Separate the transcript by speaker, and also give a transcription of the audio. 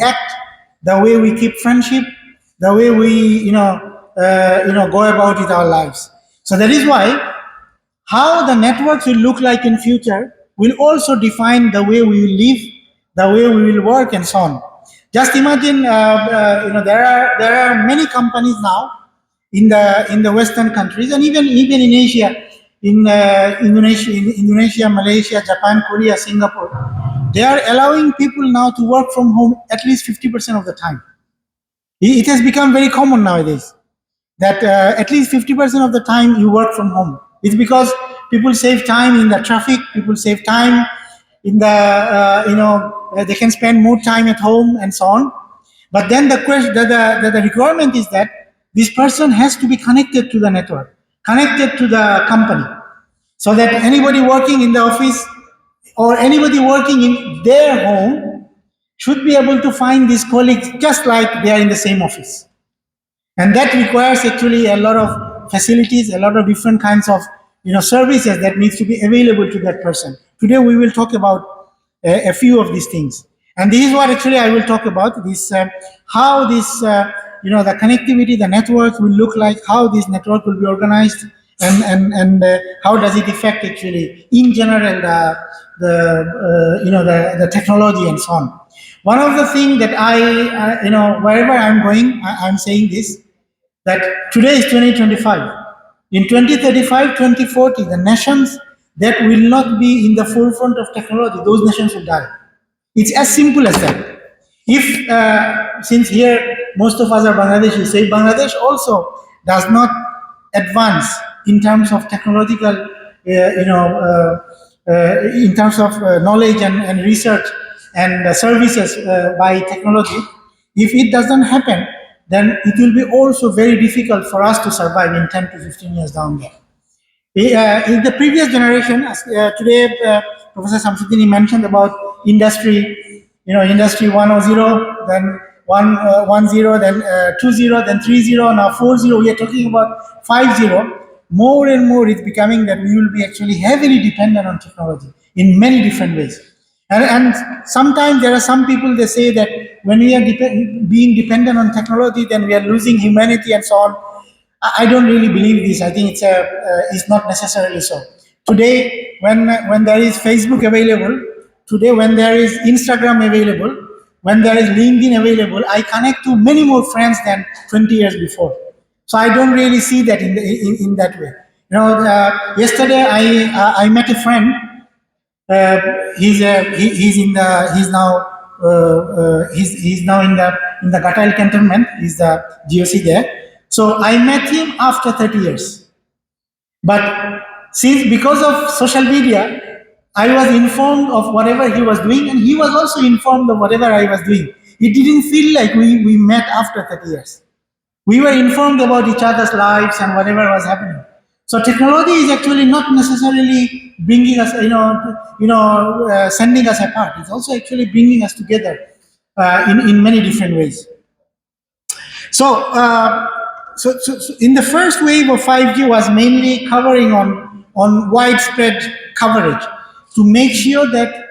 Speaker 1: act, the way we keep friendship, the way we go about with our lives. So that is why how the networks will look like in future will also define the way we will live, the way we will work, and so on. Just imagine, there are many companies now in the Western countries, and even in Asia, in Indonesia, Malaysia, Japan, Korea, Singapore, they are allowing people now to work from home at least 50% of the time. It has become very common nowadays that at least 50% of the time you work from home. It's because people save time in the traffic, people save time in they can spend more time at home and so on. But then the question, the requirement is that this person has to be connected to the network, connected to the company, so that anybody working in the office or anybody working in their home should be able to find these colleagues just like they are in the same office. And that requires actually a lot of facilities, a lot of different kinds of services that needs to be available to that person. Today we will talk about a few of these things. And this is what actually I will talk about, this how this, the connectivity, the network will look like, how this network will be organized, and how does it affect actually, in general, the technology and so on. One of the things that wherever I'm going, I'm saying this, that today is 2025. In 2035, 2040, the nations that will not be in the forefront of technology, those nations will die. It's as simple as that. If, since here most of us are Bangladeshi, say Bangladesh also does not advance in terms of technological, in terms of knowledge and research and services by technology, if it doesn't happen, then it will be also very difficult for us to survive in 10 to 15 years down there. In the previous generation, today Professor Samsudini mentioned about industry, industry 1.0, then 1.0, then 2.0, then 3.0, now 4.0. We are talking about 5.0. More and more it's becoming that we will be actually heavily dependent on technology in many different ways. And sometimes there are some people, they say that when we are being dependent on technology, then we are losing humanity and so on. I don't really believe this. I think it's not necessarily so. Today, when there is Facebook available, today when there is Instagram available, when there is LinkedIn available, I connect to many more friends than 20 years before. So I don't really see that in that way. Yesterday I met a friend. He's now in the Gatail cantonment. He's the GOC there. So I met him after 30 years. But because of social media, I was informed of whatever he was doing, and he was also informed of whatever I was doing. It didn't feel like we met after 30 years. We were informed about each other's lives and whatever was happening. So technology is actually not necessarily bringing us, sending us apart. It's also actually bringing us together in many different ways. So in the first wave of 5G was mainly covering on widespread coverage to make sure that